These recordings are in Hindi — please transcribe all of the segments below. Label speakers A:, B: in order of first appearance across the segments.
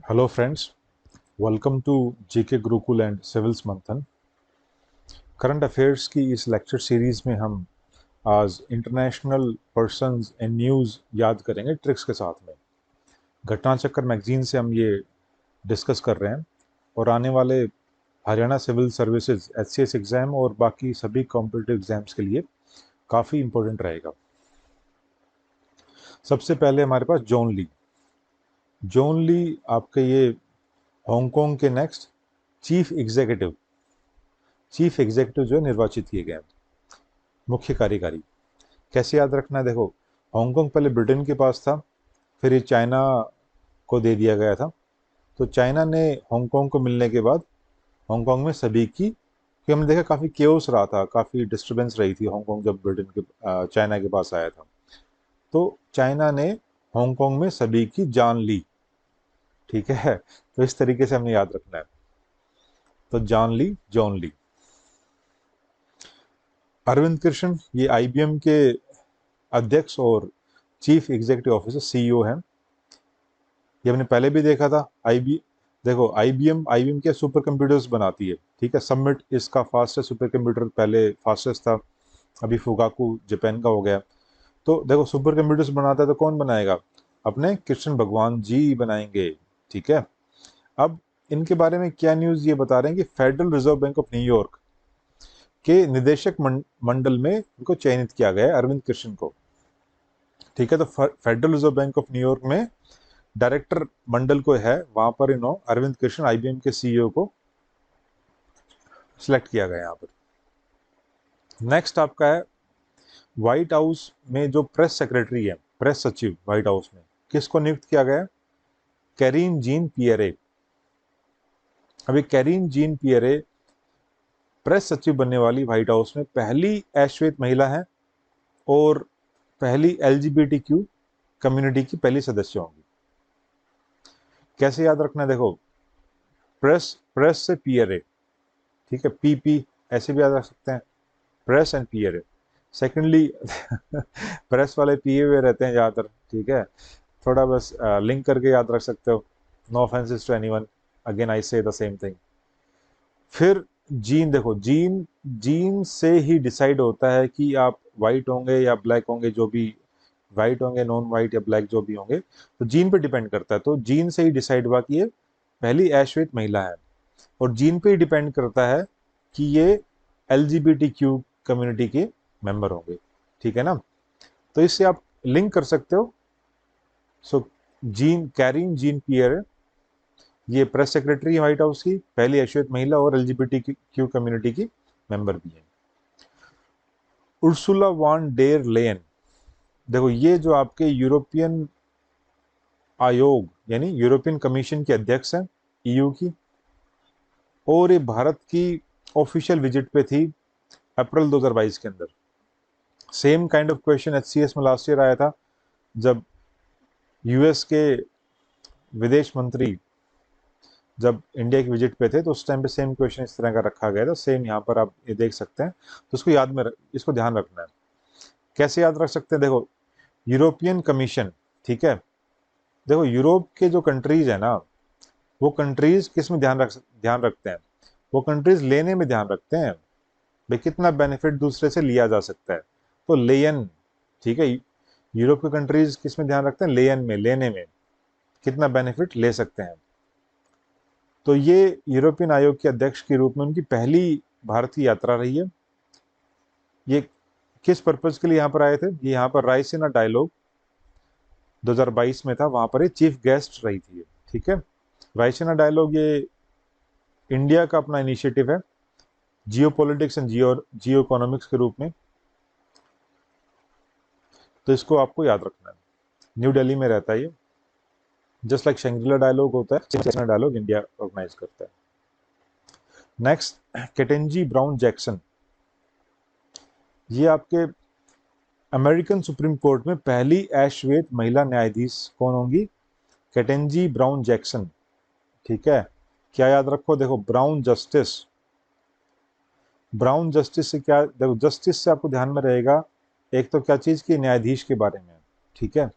A: Hello friends, welcome to GK Gurukul and civils Manthan. Current affairs की इस लेक्चर सीरीज में हम आज इंटरनेशनल पर्सन्स एंड न्यूज़ याद करेंगे ट्रिक्स के साथ में। घटना चक्कर मैगजीन से हम ये डिस्कस कर रहे हैं और आने वाले Haryana civil services HCS exam और बाकी सभी कॉम्पिटिटिव एग्ज़ाम्स के लिए काफ़ी इम्पोर्टेंट रहेगा। सबसे पहले हमारे पास जॉन ली। जॉन ली आपके ये हांगकांग के नेक्स्ट चीफ एग्जीक्यूटिव जो निर्वाचित किए गए हैं, मुख्य कार्यकारी। कैसे याद रखना है? देखो, हांगकांग पहले ब्रिटेन के पास था, फिर ये चाइना को दे दिया गया था। तो चाइना ने हांगकांग को मिलने के बाद हांगकांग में सभी की, कि हमने देखा काफ़ी केओस रहा था, काफ़ी डिस्टरबेंस रही थी हांगकांग जब ब्रिटेन के चाइना के पास आया था। तो चाइना ने हांगकांग में सभी की जान ली। ठीक है, तो इस तरीके से हमने याद रखना है। तो जान ली, जॉन ली। अरविंद कृष्ण ये आईबीएम के अध्यक्ष और चीफ एग्जीक्यूटिव ऑफिसर सीईओ हैं। ये हमने पहले भी देखा था। देखो, आईबीएम क्या सुपर कंप्यूटर्स बनाती है। ठीक है, सबमिट इसका फास्टेस्ट सुपर कंप्यूटर पहले फास्टेस्ट था, अभी फुगाकू जापान का हो गया। तो देखो, सुपर कंप्यूटर्स बनाता है तो कौन बनाएगा? अपने कृष्ण भगवान जी बनाएंगे। ठीक है, अब इनके बारे में क्या न्यूज़ ये बता रहे हैं कि federal reserve bank of New York के निदेशक मंडल में इनको चयनित किया गया है, अरविंद कृष्ण को। ठीक है, तो federal reserve bank of New York में डायरेक्टर मंडल को है, वहां पर अरविंद कृष्ण आईबीएम के सीईओ को सिलेक्ट किया गया यहाँ पर। नेक्स्ट आपका है व्हाइट हाउस में जो प्रेस सेक्रेटरी है, प्रेस सचिव व्हाइट हाउस में, किसको नियुक्त किया गया है? कैरीन जीन पियरे। अभी कैरीन जीन पियरे प्रेस सचिव बनने वाली व्हाइट हाउस में पहली अश्वेत महिला है और पहली एलजीबीटीक्यू कम्युनिटी की पहली सदस्य होंगी। कैसे याद रखना है? देखो, प्रेस प्रेस से पियरे। ठीक है, पीपी ऐसे भी याद रख सकते हैं, press and Pierre. Secondly press वाले पिए हुए रहते हैं ज़्यादातर। ठीक है, थोड़ा बस लिंक करके याद रख सकते हो। No offences to anyone, again I say the same thing. फिर जीन, देखो जीन जीन से ही डिसाइड होता है कि आप वाइट होंगे या ब्लैक होंगे, जो भी वाइट होंगे, नॉन वाइट या ब्लैक जो भी होंगे, तो जीन पे डिपेंड करता है। तो जीन से ही डिसाइड हुआ कि ये पहली ऐश्वेत महिला है, और जीन पे ही डिपेंड करता है कि ये एलजीबीटीक्यू कम्युनिटी के मेंबर होंगे। ठीक है ना, तो इससे आप लिंक कर सकते हो। सो कैरीन जीन पियर ये प्रेस सेक्रेटरी है व्हाइट हाउस की, पहली ऐश्वेत महिला और एलजीबीटीक्यू कम्युनिटी की मेंबर भी है। उर्सुला वॉन डेर लेयन, देखो ये जो आपके यूरोपियन आयोग यानी यूरोपियन कमीशन के अध्यक्ष हैं, ईयू की, और ये भारत की ऑफिशियल विजिट पे थी अप्रैल 2022 के अंदर। Same kind of question HCS में लास्ट ईयर आया था, जब यूएस के विदेश मंत्री जब इंडिया की विजिट पे थे, तो उस टाइम पे सेम क्वेश्चन इस तरह का रखा गया था। सेम यहाँ पर आप ये देख सकते हैं, तो इसको ध्यान रखना है। कैसे याद रख सकते हैं? देखो, यूरोपियन कमीशन। ठीक है, देखो यूरोप के जो कंट्रीज है ना, वो कंट्रीज किस में ध्यान रखते हैं? वो कंट्रीज लेने में ध्यान रखते हैं, भाई कितना बेनिफिट दूसरे से लिया जा सकता है। तो लेयन, ठीक है, यूरोप के कंट्रीज किस में ध्यान रखते हैं? लेयन में, लेने में कितना बेनिफिट ले सकते हैं। तो ये यूरोपियन आयोग के अध्यक्ष के रूप में उनकी पहली भारत की यात्रा रही है। ये किस पर्पज के लिए यहाँ पर आए थे? ये यहाँ पर रायसीना डायलॉग 2022 में था, वहां पर ये चीफ गेस्ट रही थी। ठीक है, रायसीना डायलॉग ये इंडिया का अपना इनिशिएटिव है, जियो पॉलिटिक्स एंड जियो इकोनॉमिक्स के रूप में। तो इसको आपको याद रखना है। न्यू दिल्ली में रहता है ये, जस्ट लाइक शंग्रीला डायलॉग होता है, रायसीना डायलॉग इंडिया ऑर्गेनाइज करता है। नेक्स्ट, केटेंजी ब्राउन जैक्सन, ये आपके अमेरिकन सुप्रीम कोर्ट में पहली अश्वेत महिला न्यायाधीश कौन होंगी? केटेंजी ब्राउन जैक्सन। ठीक है, क्या याद रखो? देखो, ब्राउन जस्टिस, ब्राउन जस्टिस से क्या, देखो जस्टिस से आपको ध्यान में रहेगा एक तो क्या चीज की, न्यायाधीश के बारे में। ठीक है,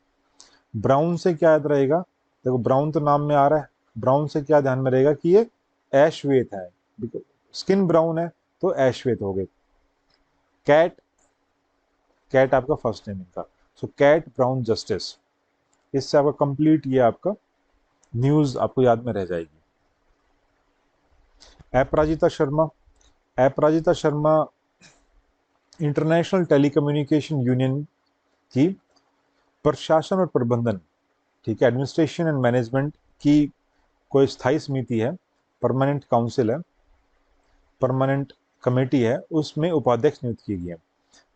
A: ब्राउन से क्या याद रहेगा? देखो, ब्राउन तो नाम में आ रहा है, ब्राउन से क्या ध्यान में रहेगा कि ये ऐश श्वेत है, स्किन ब्राउन है तो ऐश श्वेत हो गए। कैट, कैट आपका फर्स्ट नेम इनका, सो कैट ब्राउन जस्टिस। इससे आपका कंप्लीट ये आपका न्यूज आपको याद में रह जाएगी। अपराजिता शर्मा, अपराजिता शर्मा इंटरनेशनल टेलीकम्युनिकेशन यूनियन की प्रशासन और प्रबंधन, ठीक है, एडमिनिस्ट्रेशन एंड मैनेजमेंट की कोई स्थायी समिति है, परमानेंट काउंसिल है, परमानेंट कमेटी है, उसमें उपाध्यक्ष नियुक्त की गई है।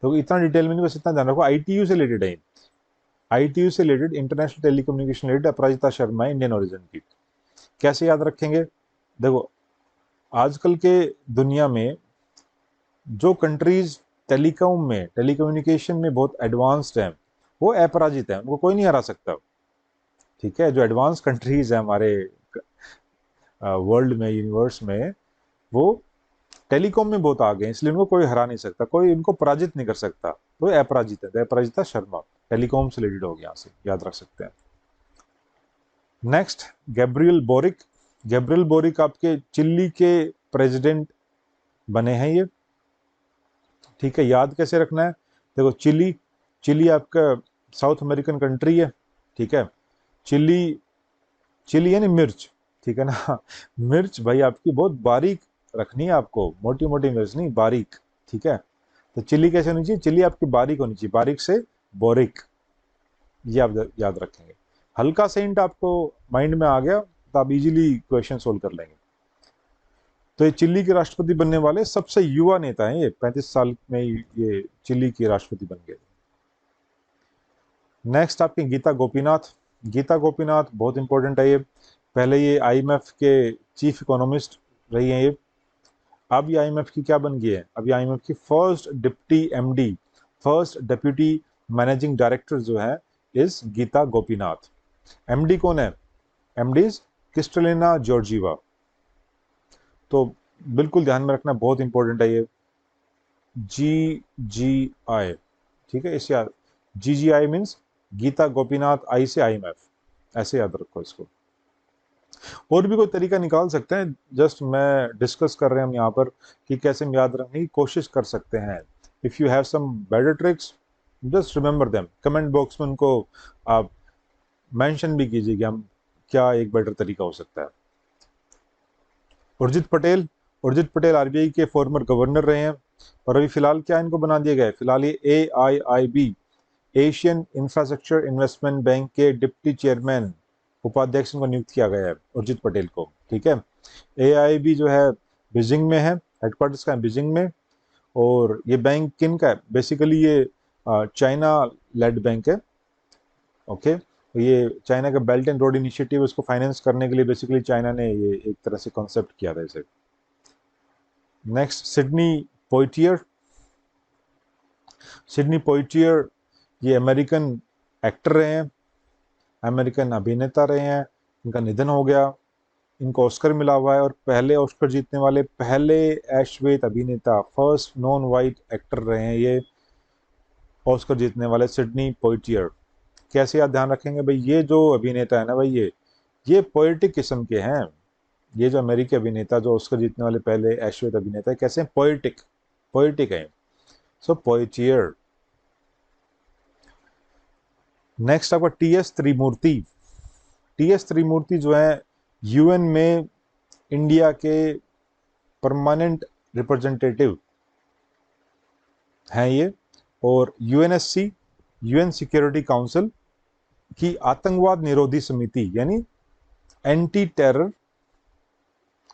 A: तो इतना डिटेल में नहीं, बस इतना ध्यान रखो आईटीयू से रिलेटेड है, आईटीयू से रिलेटेड, इंटरनेशनल टेलीकम्युनिकेशन रिलेटेड अपराजिता शर्मा इंडियन ओरिजिन की। कैसे याद रखेंगे? देखो आजकल के दुनिया में जो कंट्रीज टेलीकॉम में, टेलीकम्युनिकेशन में बहुत एडवांस्ड हैं, वो अपराजित है, उनको कोई नहीं हरा सकता। ठीक है, जो एडवांस कंट्रीज हैं हमारे वर्ल्ड में, यूनिवर्स में, वो टेलीकॉम में बहुत आगे हैं, इसलिए उनको कोई हरा नहीं सकता, कोई उनको पराजित नहीं कर सकता, तो अपराजित है। अपराजिता शर्मा टेलीकॉम से रिलेटेड हो गया, यहाँ से याद रख सकते हैं। Next Gabriel boric, Gabriel boric आपके चिल्ली के प्रेसिडेंट बने हैं ये, ठीक है। याद कैसे रखना है? देखो चिली, चिली आपका साउथ अमेरिकन कंट्री है, ठीक है। चिली, चिली यानी मिर्च, ठीक है ना। मिर्च भाई आपकी बहुत बारीक रखनी है आपको, मोटी मोटी मिर्च नहीं, बारीक, ठीक है। तो चिली कैसे होनी चाहिए? चिली आपकी बारीक होनी चाहिए, बारीक से बोरिक, ये आप याद रखेंगे। हल्का से हिंट आपको माइंड में आ गया तो आप इजीली क्वेश्चन सोल्व कर लेंगे। तो ये चिली के राष्ट्रपति बनने वाले सबसे युवा नेता हैं, ये 35 साल में ये चिली के राष्ट्रपति बन गए। नेक्स्ट आपके गीता गोपीनाथ, गीता गोपीनाथ बहुत इंपॉर्टेंट है ये, पहले ये आईएमएफ के चीफ इकोनॉमिस्ट रही हैं ये, अब ये आईएमएफ की क्या बन गई है? अब ये आईएमएफ की first deputy MD, first deputy managing director जो है इस गीता गोपीनाथ। एमडी कौन है? MD is Kristalina Georgieva. तो बिल्कुल ध्यान में रखना, बहुत इंपॉर्टेंट है ये, GGI, ठीक है। इसे याद, GGI मीन्स गीता गोपीनाथ, आई से आईएमएफ, ऐसे याद रखो इसको। और भी कोई तरीका निकाल सकते हैं, जस्ट मैं डिस्कस कर रहे हैं हम यहाँ पर कि कैसे हम याद रखने की कोशिश कर सकते हैं। If you have some better tricks just remember them, comment box में उनको आप मेंशन भी कीजिए कि हम क्या एक बेटर तरीका हो सकता है। उर्जित पटेल, उर्जित पटेल आरबीआई के फॉर्मर गवर्नर रहे हैं और अभी फिलहाल क्या इनको बना दिया गया है? फिलहाल ये AIIB, Asian infrastructure investment bank के डिप्टी चेयरमैन, उपाध्यक्ष को नियुक्त किया गया है उर्जित पटेल को, ठीक है। AIIB जो है बीजिंग में है, हेडक्वार्टर्स का है बीजिंग में, और ये बैंक किन का है? बेसिकली ये चाइना लेड बैंक है, ओके। ये चाइना का बेल्ट एंड रोड इनिशिएटिव, उसको फाइनेंस करने के लिए बेसिकली चाइना ने ये एक तरह से कॉन्सेप्ट किया था इसे। नेक्स्ट सिडनी पोइटियर, सिडनी पोइटियर ये अमेरिकन एक्टर रहे हैं, अमेरिकन अभिनेता रहे हैं, इनका निधन हो गया, इनको ऑस्कर मिला हुआ है और पहले ऑस्कर जीतने वाले पहले अश्वेत अभिनेता, फर्स्ट नॉन वाइट एक्टर रहे हैं ये ऑस्कर जीतने वाले, सिडनी पोइटियर। कैसे याद ध्यान रखेंगे भाई? ये जो अभिनेता है ना भाई, ये पोएटिक किस्म के हैं, ये जो अमेरिकी अभिनेता जो ऑस्कर जीतने वाले पहले अश्वेत अभिनेता है, कैसे पोएटिक, पोएटिक है, सो पोइटियर। नेक्स्ट आपका TS त्रिमूर्ति, TS त्रिमूर्ति जो है यूएन में इंडिया के परमानेंट रिप्रेजेंटेटिव हैं ये, और UNSC, यूएन सिक्योरिटी काउंसिल की आतंकवाद निरोधी समिति यानी एंटी टेरर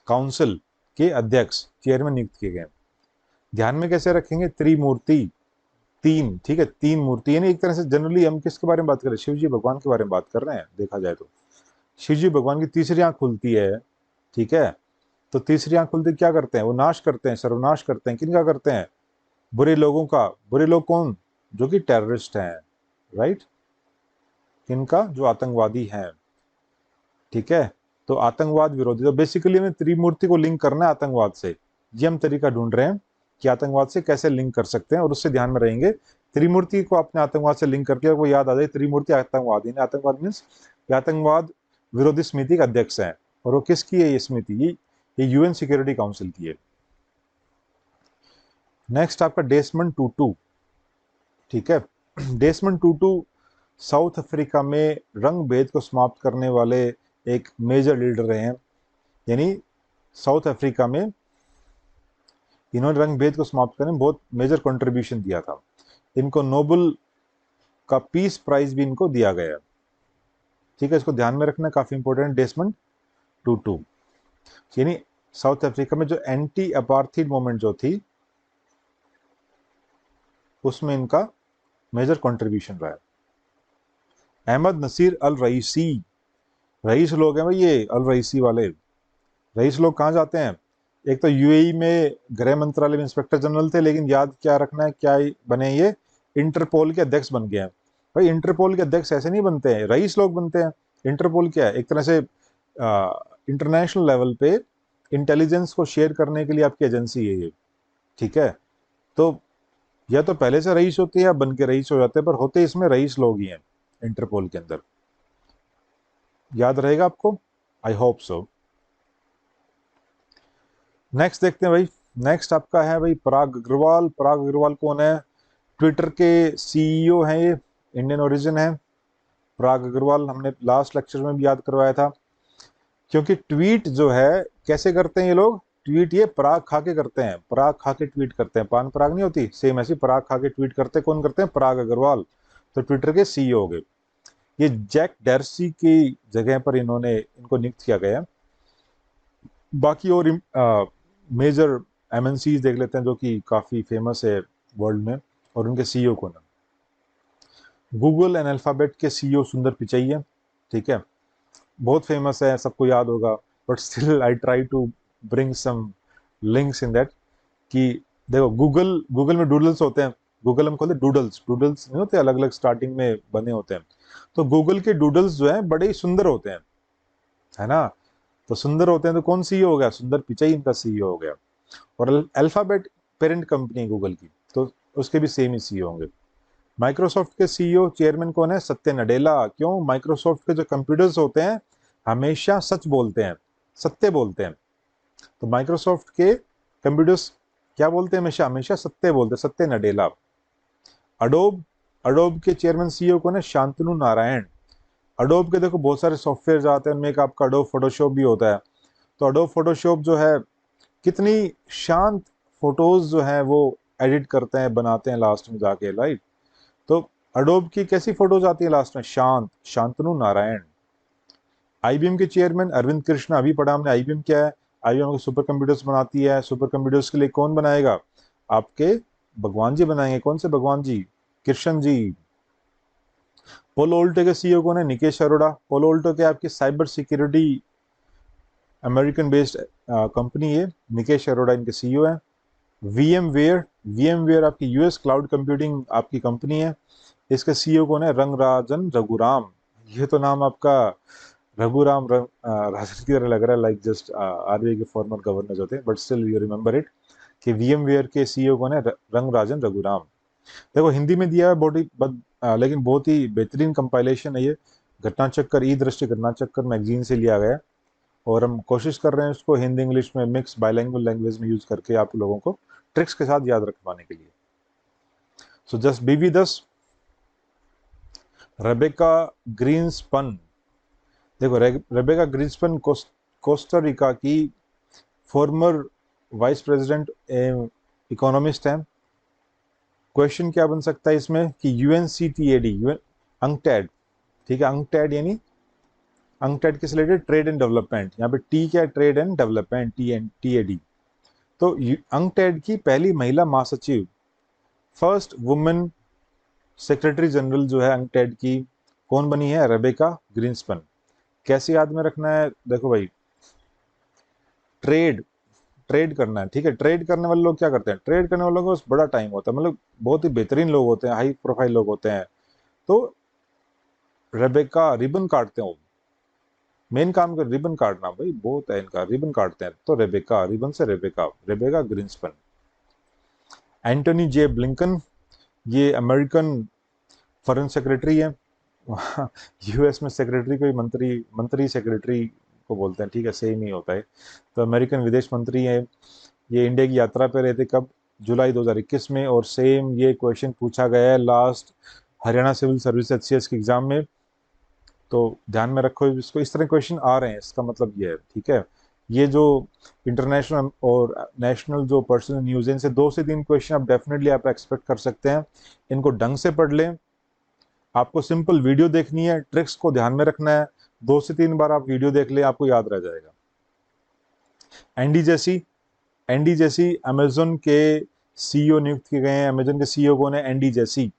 A: काउंसिल के अध्यक्ष, चेयरमैन नियुक्त किए गए। ध्यान में कैसे रखेंगे? त्रिमूर्ति, तीन, ठीक है, तीन मूर्ति, यानी एक तरह से जनरली हम किसके बारे में बात कर रहे हैं? शिव जी भगवान के बारे में बात कर रहे हैं, देखा जाए तो शिव जी भगवान की तीसरी आंख खुलती है, ठीक है। तो तीसरी आंख खुलते क्या करते हैं? वो नाश करते हैं, सर्वनाश करते हैं, किनका करते हैं? बुरे लोगों का। बुरे लोग कौन? जो कि टेररिस्ट हैं, राइट, किनका? जो आतंकवादी हैं, ठीक है। तो आतंकवाद विरोधी, तो बेसिकली हमें त्रिमूर्ति को लिंक करना है आतंकवाद से, ये हम तरीका ढूंढ रहे हैं कि आतंकवाद से कैसे लिंक कर सकते हैं, और उससे ध्यान में रहेंगे त्रिमूर्ति को अपने आतंकवाद से लिंक करके वो याद आ जाए त्रिमूर्ति आतंकवादी, आतंकवाद मीन्स आतंकवाद विरोधी समिति के अध्यक्ष हैं, और वो किसकी है ये समिति? ये यूएन सिक्योरिटी काउंसिल की है। नेक्स्ट आपका डेसमंड टूटू, ठीक है। डेसमंड टूटू साउथ अफ्रीका में रंग भेद को समाप्त करने वाले एक मेजर लीडर रहे हैं, यानी साउथ अफ्रीका में इन्होंने रंग भेद को समाप्त करने में बहुत मेजर कंट्रीब्यूशन दिया था। इनको नोबेल का पीस प्राइज भी इनको दिया गया, ठीक है, इसको ध्यान में रखना, काफी इंपॉर्टेंट। डेसमंड टूटू यानी साउथ अफ्रीका में जो एंटी अपार्थाइड मूवमेंट जो थी उसमें इनका मेजर कंट्रीब्यूशन रहा है। अहमद नसीर अल रईसी, रईस लोग हैं भाई ये अल रईसी वाले। रईस लोग कहाँ जाते हैं? एक तो यूएई में गृह मंत्रालय में इंस्पेक्टर जनरल थे, लेकिन याद क्या रखना है, क्या बने ये? इंटरपोल के अध्यक्ष बन गए हैं। भाई इंटरपोल के अध्यक्ष ऐसे नहीं बनते हैं, रईस लोग बनते हैं। इंटरपोल क्या है? एक तरह से इंटरनेशनल लेवल पे इंटेलिजेंस को शेयर करने के लिए आपकी एजेंसी है ये, ठीक है। तो या तो पहले से रईस होती है या बन के रईस हो जाते हैं, पर होते इसमें रईस लोग ही हैं इंटरपोल के अंदर। याद रहेगा आपको, आई होप सो। नेक्स्ट देखते हैं भाई। नेक्स्ट आपका है भाई पराग अग्रवाल। पराग अग्रवाल कौन है? ट्विटर के सीईओ हैं ये, इंडियन ओरिजिन है। पराग अग्रवाल हमने लास्ट लेक्चर में भी याद करवाया था, क्योंकि ट्वीट जो है कैसे करते हैं ये लोग? ट्वीट ये पराग खा के करते हैं, पराग खा के ट्वीट करते हैं। पान पराग नहीं होती, सेम ऐसी पराग खा के ट्वीट करते हैं। कौन करते हैं? पराग अग्रवाल। तो ट्विटर के सीईओ हो गए ये। जैक डर्सी की जगह पर इनको नियुक्त किया गया। बाकी और मेजर एमएनसी देख लेते हैं जो कि काफ़ी फेमस है वर्ल्ड में, और उनके सीईओ को ना। गूगल एंड अल्फाबेट के सीईओ सुंदर पिचाई है, ठीक है, बहुत फेमस है, सबको याद होगा, but still I try to bring some links in that. कि देखो गूगल, गूगल में डूडल्स होते हैं। गूगल हम खोलते डूडल्स, डूडल्स नहीं होते, अलग अलग स्टार्टिंग में बने होते हैं। तो गूगल के डूडल्स जो है बड़े ही सुंदर होते हैं, है ना। तो सुंदर होते हैं तो कौन सीईओ हो गया? सुंदर पिचाई इनका सीईओ हो गया। और अल्फाबेट पेरेंट कंपनी है गूगल की, तो उसके भी सेम ही सीईओ होंगे। माइक्रोसॉफ्ट के सीईओ चेयरमैन कौन है? सत्य नडेला। क्यों? माइक्रोसॉफ्ट के जो कंप्यूटर्स होते हैं हमेशा सच बोलते हैं, सत्य बोलते हैं। तो माइक्रोसॉफ्ट के कंप्यूटर्स क्या बोलते हैं? हमेशा हमेशा सत्य बोलते हैं। सत्य नडेला। अडोब, अडोब के चेयरमैन सीईओ कौन है? शांतनु नारायण। अडोब के देखो बहुत सारे सॉफ्टवेयर आते हैं, उनमें एक आपका अडोब फोटोशॉप भी होता है। तो अडोब फोटोशॉप जो है कितनी शांत फोटोज जो है वो एडिट करते हैं, बनाते हैं लास्ट में जाके, राइट। तो अडोब की कैसी फोटोज आती है लास्ट में? शांत। शांतनु नारायण। आईबीएम के चेयरमैन अरविंद कृष्णा। अभी पढ़ा हमने आईबीएम क्या है। आईबीएम सुपर कंप्यूटर्स बनाती है। सुपर कंप्यूटर्स के लिए कौन बनाएगा? आपके भगवान जी बनाएंगे। कौन से भगवान जी? कृष्ण जी। पोलो ओल्टो के सीईओ कौन है? निकेश अरोड़ा। पोलो ओल्टो के आपकी cyber security American based company है। निकेश अरोड़ा इनके सीईओ है। वीएमवेयर, वीएमवेयर आपकी यूएस क्लाउड कंप्यूटिंग आपकी कंपनी है। इसके सीईओ कौन है? रंगराजन रघुराम। ये तो नाम आपका रघुराम राजन की तरह लग रहा है, लाइक जस्ट आरबीआई के फॉर्मर गवर्नर होते हैं, but still you remember it कि वीएमवेयर के सीईओ कौन है? रंगराजन रघुराम। देखो हिंदी में दिया है बहुत ही लेकिन बहुत ही बेहतरीन कंपाइलेशन है ये। घटना चक्कर, ई दृष्टि घटना चक्कर मैगजीन से लिया गया है, और हम कोशिश कर रहे हैं उसको हिंदी इंग्लिश में मिक्स बाइलिंगुअल लैंग्वेज में यूज करके आप लोगों को ट्रिक्स के साथ याद रखवाने के लिए। So just be with us. Rebecca Grynspan. देखो रेबेका ग्रीनस्पन कोस्टा रिका की फॉर्मर वाइस प्रेसिडेंट इकोनॉमिस्ट हैं। क्वेश्चन क्या बन सकता है इसमें कि यूएनसीटीएडी, यूएन अंकटैड, ठीक है, अंकटैड यानी अंकटैड किस रिलेटेड? Trade and development. यहाँ पे टी क्या है? Trade and development, TAD. तो अंकटैड की पहली महिला महासचिव, फर्स्ट वुमेन सेक्रेटरी जनरल जो है अंकटैड की, कौन बनी है? रेबेका ग्रीनस्पन। कैसे याद में रखना है? देखो भाई, ट्रेड, ट्रेड करना है, ठीक है। ट्रेड करने वाले लोग क्या करते हैं? ट्रेड करने वालों को बड़ा टाइम होता है, मतलब बहुत ही बेहतरीन लोग होते हैं, हाई प्रोफाइल लोग होते हैं। तो रेबेका रिबन काटते हैं, मेन काम कर रिबन काटना, भाई बहुत है इनका, रिबन काटते हैं। तो रेबेका, रिबन से रेबेका, रेबेका ग्रीनस्पन। एंटोनी जे ब्लिंकन, ये अमेरिकन फॉरेन सेक्रेटरी है। यूएस में सेक्रेटरी कोई मंत्री, मंत्री सेक्रेटरी को बोलते हैं, ठीक है, सेम ही होता है। तो अमेरिकन विदेश मंत्री हैं, ये इंडिया की यात्रा पर रहे थे कब, जुलाई 2021 में, और सेम ये क्वेश्चन पूछा गया है last Haryana civil service HCS के एग्जाम में। तो ध्यान में रखो इसको, इस तरह क्वेश्चन आ रहे हैं, इसका मतलब ये है, ठीक है। ये जो इंटरनेशनल और नेशनल जो पर्सनल न्यूज़ है, इनसे 2 से 3 क्वेश्चन आप डेफिनेटली आप एक्सपेक्ट कर सकते हैं। इनको ढंग से पढ़ लें, आपको सिंपल वीडियो देखनी है, ट्रिक्स को ध्यान में रखना है, 2 से 3 बार आप वीडियो देख लें, आपको याद रह जाएगा। एंडी जैसी अमेजोन के CEO नियुक्त किए गए हैं। अमेजोन के CEO कौन है? एंडी जैसी।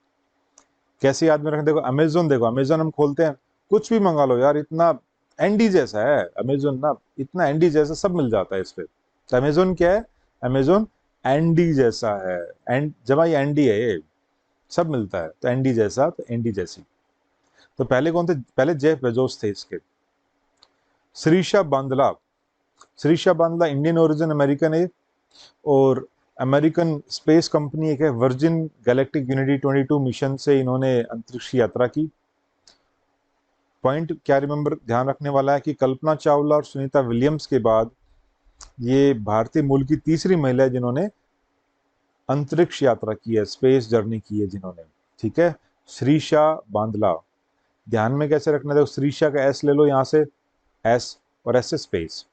A: कैसे याद में रखें? देखो अमेजोन हम खोलते हैं, कुछ भी मंगा लो यार, इतना एंडी जैसा है अमेजोन ना, इतना एंडी जैसा सब मिल जाता है इस पे। तो अमेजोन क्या है? अमेजोन एंडी जैसा है, एंड जमा ये एंडी है, ये सब मिलता है, तो एंडी जैसा, तो एंडी जैसी। तो पहले कौन थे? पहले जेफ बेजोस थे इसके। श्रीषा बांदला इंडियन ओरिजिन, अमेरिकन है, और अमेरिकन स्पेस कंपनी एक है वर्जिन गैलेक्टिक यूनिटी 22 मिशन से इन्होंने अंतरिक्ष यात्रा की। पॉइंट क्या रिमेंबर ध्यान रखने वाला है कि कल्पना चावला और सुनीता विलियम्स के बाद ये भारतीय मूल की तीसरी महिला है जिन्होंने अंतरिक्ष यात्रा की है, स्पेस जर्नी की है जिन्होंने, ठीक है। श्रीषा बांदला, ध्यान में कैसे रखना है? देखो श्रीषा का एस ले लो यहाँ से, एस, और एस से स्पेस,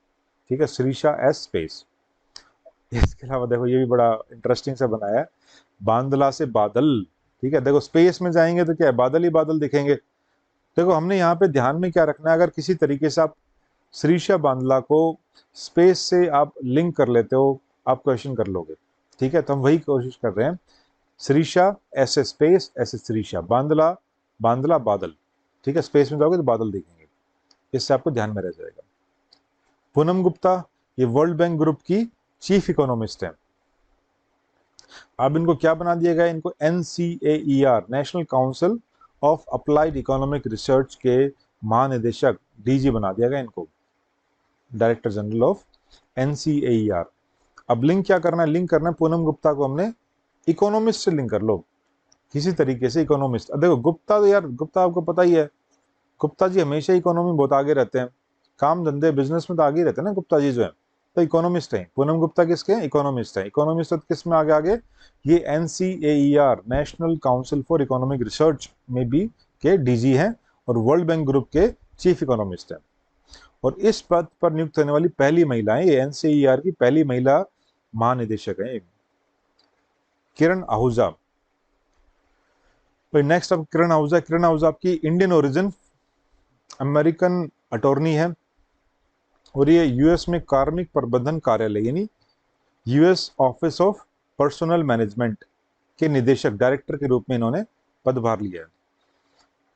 A: ठीक है, श्रीषा एस स्पेस। इसके अलावा देखो ये भी बड़ा इंटरेस्टिंग सा बनाया है, बांदला से बादल, ठीक है। देखो स्पेस में जाएंगे तो क्या है, बादल ही बादल दिखेंगे। देखो हमने यहाँ पे ध्यान में क्या रखना है, अगर किसी तरीके से आप श्रीषा बांदला को स्पेस से आप लिंक कर लेते हो, आप क्वेश्चन कर लोगे, ठीक है। तो हम वही कोशिश कर रहे हैं, श्रीषा ऐसे स्पेस, ऐसे श्रीषा, बांदला बांदला बादल, ठीक है। स्पेस में जाओगे तो बादल दिखेंगे, इससे आपको ध्यान में रह जाएगा। पूनम गुप्ता, ये वर्ल्ड बैंक ग्रुप की चीफ इकोनॉमिस्ट है। अब इनको क्या बना दिया गया? इनको NCAER, national council of applied economic research के महानिदेशक, DG बना दिया गया इनको, डायरेक्टर जनरल ऑफ NCAER। अब लिंक क्या करना है? लिंक करना है पूनम गुप्ता को हमने इकोनॉमिस्ट से लिंक कर लो, किसी तरीके से इकोनॉमिस्ट। अब देखो गुप्ता तो यार, गुप्ता आपको पता ही है, गुप्ता जी हमेशा इकोनॉमी बहुत आगे रहते हैं, काम धंधे बिजनेस में तो आगे ही रहते हैं ना गुप्ता जी जो है, तो इकोनॉमिस्ट हैं। पूनम गुप्ता किसके हैं? इकोनॉमिस्ट हैं। इकोनॉमिस्ट तो किस में आगे आगे? ये NCAER, national council for economic research में भी के DG हैं, और वर्ल्ड बैंक ग्रुप के चीफ इकोनॉमिस्ट हैं। और इस पद पर नियुक्त होने वाली पहली महिला है, ये NCAER की पहली महिला महानिदेशक है, किरण आहूजा। भाई नेक्स्ट अब किरण आहूजा आपकी इंडियन ओरिजिन, अमेरिकन अटॉर्नी है, और ये US में कार्मिक प्रबंधन कार्यालय यानी US office of personnel management के निदेशक, डायरेक्टर के रूप में इन्होंने पदभार लिया है।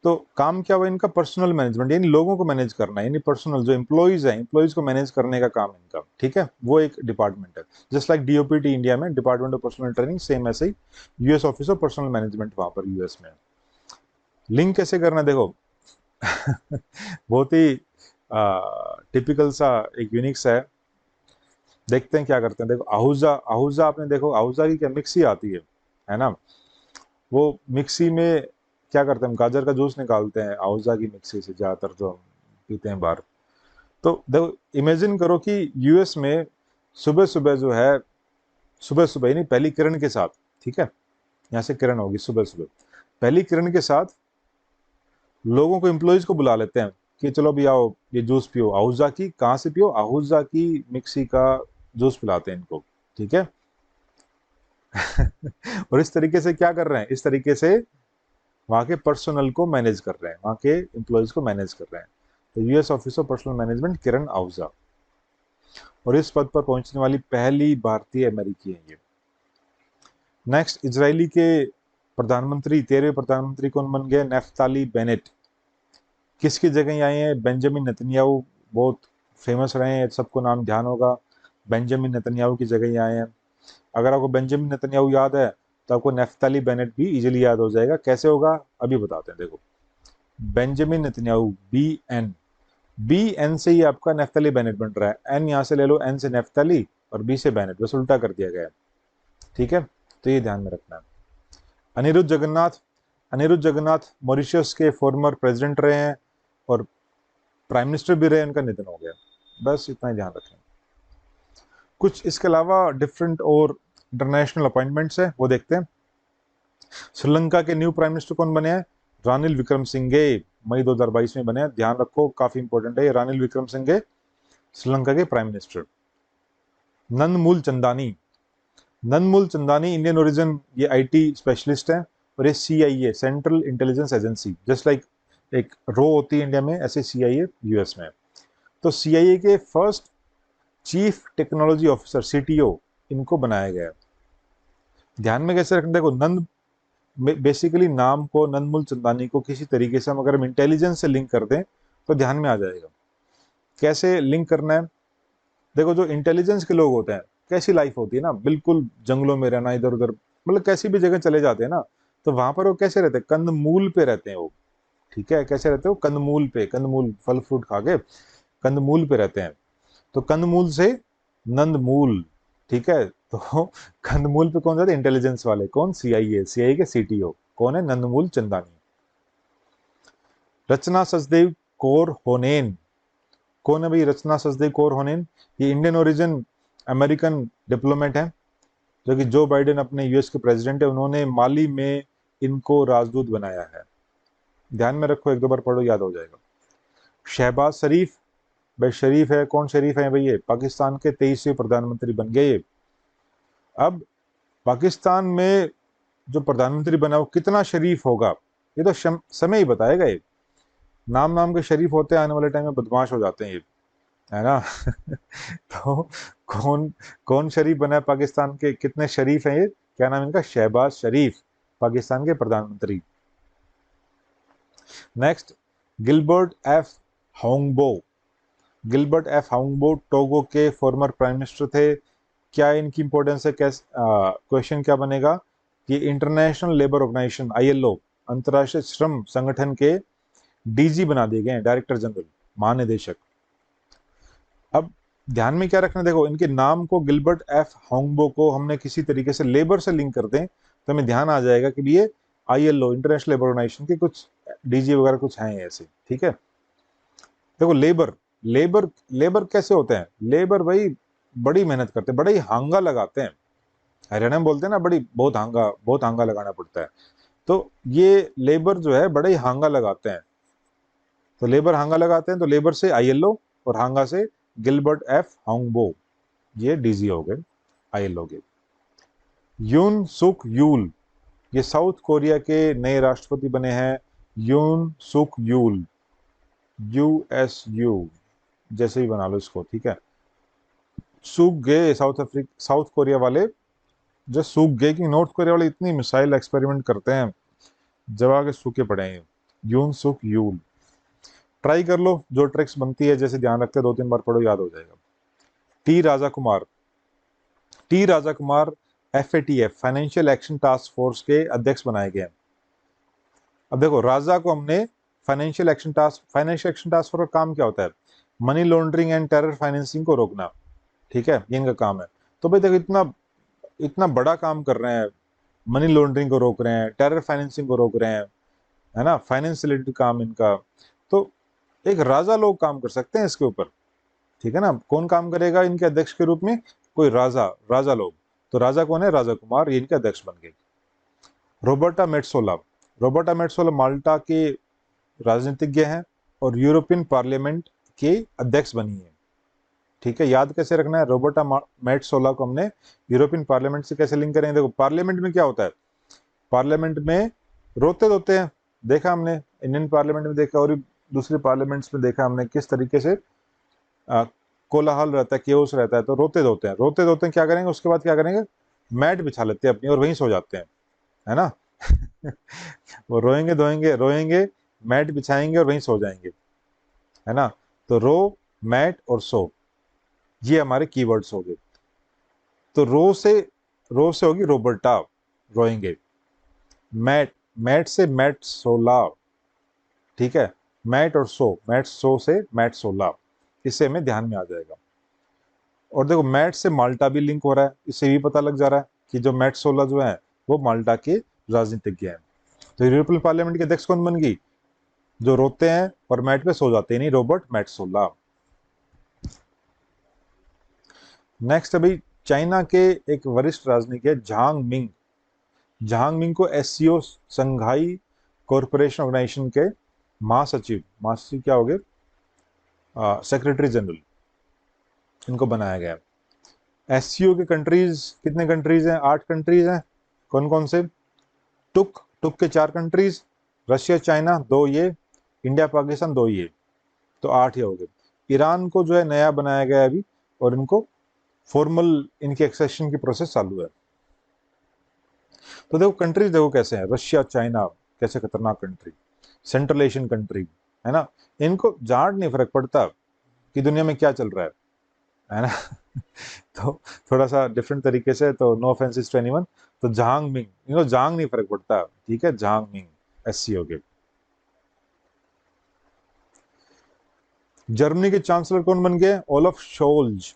A: तो काम क्या हुआ इनका? पर्सनल मैनेजमेंट, यानी लोगों को मैनेज करना है, यानी पर्सनल जो एम्प्लॉइज हैं, एम्प्लॉइज को मैनेज करने का काम इनका, ठीक है, वो एक डिपार्टमेंट है। जस्ट लाइक DOPT इंडिया में, department of personal training, same ऐसे ही US office of personnel management वहां पर US में। लिंक कैसे करना है? देखो बहुत ही टिपिकल सा एक यूनिक सा है, देखते हैं क्या करते हैं। देखो आहूजा आपने देखो, आहूजा की क्या मिक्सी आती है ना, वो मिक्सी में क्या करते हैं, हम गाजर का जूस निकालते हैं आहूजा की मिक्सी से, ज्यादातर जो हम पीते हैं बाहर। तो देखो इमेजिन करो कि US में सुबह सुबह जो है, सुबह सुबह यानी पहली किरण के साथ, ठीक है, यहाँ से किरण होगी सुबह सुबह, पहली किरण के साथ लोगों को, एम्प्लॉइज को बुला लेते हैं कि चलो भी आओ ये जूस पियो, आहूजा की, कहाँ से पियो? आहूजा की मिक्सी का जूस पिलाते हैं इनको, ठीक है। और इस तरीके से क्या कर रहे हैं? इस तरीके से वहां के पर्सनल को मैनेज कर रहे हैं, वहां के एम्प्लॉइज को मैनेज कर रहे हैं। तो US office of personnel management, Kiran Ahuja, और इस पद पर पहुंचने वाली पहली भारतीय अमेरिकी है ये। नेक्स्ट, इजरायली के प्रधानमंत्री, 13वें प्रधानमंत्री कौन बन गए? Naftali Bennett. किसकी जगह आए हैं? बेंजामिन नेतन्याहू, बहुत फेमस रहे हैं, सबको नाम ध्यान होगा, बेंजामिन नेतन्याहू की जगह आए हैं। अगर आपको बेंजामिन नेतन्याहू याद है तो आपको नेफ्ताली बेनेट भी इजीली याद हो जाएगा। कैसे होगा अभी बताते हैं। देखो बेंजामिन नेतन्याहू, BN से ही आपका नेफ्ताली बेनेट बन रहा है, N यहाँ से ले लो, N से नेफ्ताली और B से बेनेट, बस उल्टा कर दिया गया है, ठीक है। तो ये ध्यान में रखना है। अनिरुद्ध जगन्नाथ मॉरिशस के फॉर्मर प्रेसिडेंट रहे हैं और प्राइम मिनिस्टर भी रहे, उनका निधन हो गया। बस इतना ही ध्यान रखें। कुछ इसके अलावा डिफरेंट और इंटरनेशनल अपॉइंटमेंट्स है, वो देखते हैं। श्रीलंका के न्यू प्राइम मिनिस्टर कौन बने हैं? रानिल विक्रमसिंघे मई 2022 में बने हैं। ध्यान रखो, काफी इंपॉर्टेंट है ये, रानिल विक्रमसिंघे श्रीलंका के prime minister. Nandmul Chandani, Nandmul Chandani Indian origin, ये आईटी स्पेशलिस्ट है, और ये CIA central intelligence agency, just like एक रो होती है इंडिया में, ऐसे सीआईए यूएस में। तो सीआईए के first chief technology officer CTO इनको बनाया गया है। ध्यान में कैसे रखना, देखो नंद बेसिकली नाम को, नंदमूल चंदानी को किसी तरीके से हम अगर हम इंटेलिजेंस से लिंक कर दें तो ध्यान में आ जाएगा। कैसे लिंक करना है? देखो जो इंटेलिजेंस के लोग होते हैं, कैसी लाइफ होती है ना, बिल्कुल जंगलों में रहना, इधर उधर, मतलब कैसी भी जगह चले जाते हैं ना, तो वहां पर वो कैसे रहते हैं? कंदमूल पे रहते हैं वो। ठीक है, कैसे रहते हो? कंदमूल पे, कंदमूल फल फ्रूट खा के कंदमूल पे रहते हैं। तो कंदमूल से नंदमूल, ठीक है। तो कंदमूल पे कौन जाते? इंटेलिजेंस वाले। कौन? सीआईए, सीआईए के सीटीओ कौन है? नंदमूल चंदानी। रचना सचदेव कौर होनेन, कौन है भाई रचना सचदेव कौर होनेन? ये इंडियन ओरिजिन अमेरिकन डिप्लोमेट है, जो कि जो बाइडेन अपने यूएस के प्रेसिडेंट है, उन्होंने माली में इनको राजदूत बनाया है। ध्यान में रखो, एक दो बार पढ़ो, याद हो जाएगा। शहबाज शरीफ, भाई शरीफ है, कौन शरीफ है भाई? ये पाकिस्तान के 23वें प्रधानमंत्री बन गए। अब पाकिस्तान में जो प्रधानमंत्री बना वो कितना शरीफ होगा, ये तो समय ही बताएगा। ये नाम नाम के शरीफ होते हैं, आने वाले टाइम में बदमाश हो जाते हैं ये, है ना। तो कौन कौन शरीफ बना है पाकिस्तान के? कितने शरीफ हैं ये? क्या नाम है इनका? शहबाज शरीफ, पाकिस्तान के प्रधानमंत्री। Next, Gilbert F Houngbo, Gilbert F Houngbo Togo के फॉर्मर प्राइम मिनिस्टर थे। क्या इनकी इंपॉर्टेंस है? कैसे क्वेश्चन क्या बनेगा कि इंटरनेशनल लेबर ऑर्गेनाइजेशन आईएलओ, अंतर्राष्ट्रीय श्रम संगठन के डीजी बना दिए गए हैं, डायरेक्टर जनरल, महानिदेशक। अब ध्यान में क्या रखना, देखो इनके नाम को, गिलबर्ट एफ होंगबो को हमने किसी तरीके से लेबर से लिंक कर दें तो हमें ध्यान आ जाएगा कि ये आईएलओ, इंटरनेशनल लेबर ऑर्गेनाइजेशन के कुछ डीजी वगैरह कुछ हैं ऐसे। ठीक है, देखो लेबर, लेबर लेबर कैसे होते हैं? लेबर भाई बड़ी मेहनत करते हैं, बड़ा ही हांगा लगाते हैं। हरियाणा में बोलते हैं ना, बड़ी बहुत हांगा लगाना पड़ता है। तो ये लेबर जो है बड़ा ही हांगा लगाते हैं। तो लेबर हांगा लगाते हैं, तो लेबर से आईएलओ और हांगा से गिलबर्ट एफ होंगबो, ये डीजी हो गए, आईएलओ के। यून सुक यूल, ये साउथ कोरिया के नए राष्ट्रपति बने हैं। यून सुक यूल, यूएसयू जैसे ही बना लो इसको, ठीक है। सूख गए साउथ कोरिया वाले, जो सूख गए कि नॉर्थ कोरिया वाले इतनी मिसाइल एक्सपेरिमेंट करते हैं, जब आगे सूखे पड़े हैं। यून सुक यूल, ट्राई कर लो, जो ट्रिक्स बनती है जैसे ध्यान रखते, 2-3 बार पढ़ो, याद हो जाएगा। T Raja Kumar, T Raja Kumar FATF, financial action task force के अध्यक्ष बनाए गए हैं। अब देखो राजा को हमने फाइनेंशियल एक्शन टास्क फोर्स का काम क्या होता है? Money laundering and terror financing को रोकना, ठीक है, ये इनका काम है। तो भाई देखो इतना इतना बड़ा काम कर रहे हैं, मनी लॉन्ड्रिंग को रोक रहे हैं, टेरर फाइनेंसिंग को रोक रहे हैं, है ना, फाइनेंस रिलेटेड काम इनका। तो एक राजा लोग काम कर सकते हैं इसके ऊपर, ठीक है ना। कौन काम करेगा इनके अध्यक्ष के रूप में? कोई राजा, राजा लोग। तो राजा कौन है? राजा कुमार, ये इनके अध्यक्ष बन गए। रोबर्टा मेट्सोला, रोबर्टा मेट्सोला माल्टा के राजनीतिज्ञ हैं और यूरोपियन पार्लियामेंट के अध्यक्ष बनी है। ठीक है, याद कैसे रखना है? रोबर्टा मेट्सोला को हमने यूरोपियन पार्लियामेंट से कैसे लिंक करेंगे? देखो पार्लियामेंट में क्या होता है, पार्लियामेंट में रोते धोते हैं, देखा हमने, इंडियन पार्लियामेंट में देखा और दूसरे पार्लियामेंट्स में देखा हमने किस तरीके से कोलाहल रहता है, केओस रहता है। तो रोते धोते हैं, रोते धोते हैं, क्या करेंगे उसके बाद? क्या करेंगे? मैट बिछा लेते हैं अपनी और वहीं सो जाते हैं, है ना। वो रोएंगे धोएंगे, रोएंगे, मैट बिछाएंगे और वहीं सो जाएंगे, है ना। तो रो, मैट और सो, ये हमारे कीवर्ड्स हो गए। तो रो से होगी रोबर्टा, रोएंगे। मैट, मैट से मैट सोला, ठीक है। मैट और सो, मैट सो से मैट सोला, इससे हमें ध्यान में आ जाएगा। और देखो मैट से माल्टा भी लिंक हो रहा है, इससे भी पता लग जा रहा है कि जो मैट सोला जो है वो माल्टा के राजनीतिज्ञ हैं। तो यूरोपियन पार्लियामेंट के अध्यक्ष कौन बन गई? जो रोते हैं और मैट पे सो जाते हैं, नहीं, रॉबर्ट मैट्सोला। नेक्स्ट अभी चाइना के एक वरिष्ठ राजनीतिक है झांग मिंग। झांग मिंग को एससीओ संघाई कॉरपोरेशन ऑर्गेनाइजेशन के महासचिव क्या हो गए, सेक्रेटरी जनरल, इनको बनाया गया है। एससीओ के कंट्रीज कितने कंट्रीज हैं, 8 कंट्रीज हैं। कौन कौन से, टुक के 4 कंट्रीज, रशिया चाइना 2 ये, इंडिया पाकिस्तान 2 ये, तो 8 ही हो गए। ईरान को जो है नया बनाया गया है अभी, और इनको फॉर्मल इनकी एक्सेशन की प्रोसेस चालू है। तो देखो कंट्रीज देखो कैसे हैं, रशिया चाइना कैसे खतरनाक कंट्री, सेंट्रल एशियन कंट्री है ना, इनको जाट नहीं फर्क पड़ता कि दुनिया में क्या चल रहा है ना। तो थोड़ा सा डिफरेंट तरीके से, तो नो ऑफेंसेस टू एनीवन, तो झांग मिंग, इनको झांग नहीं फर्क पड़ता, ठीक है, झांग मिंग एससीओ के। जर्मनी के चांसलर कौन बन गए, ओलफ शोल्ज,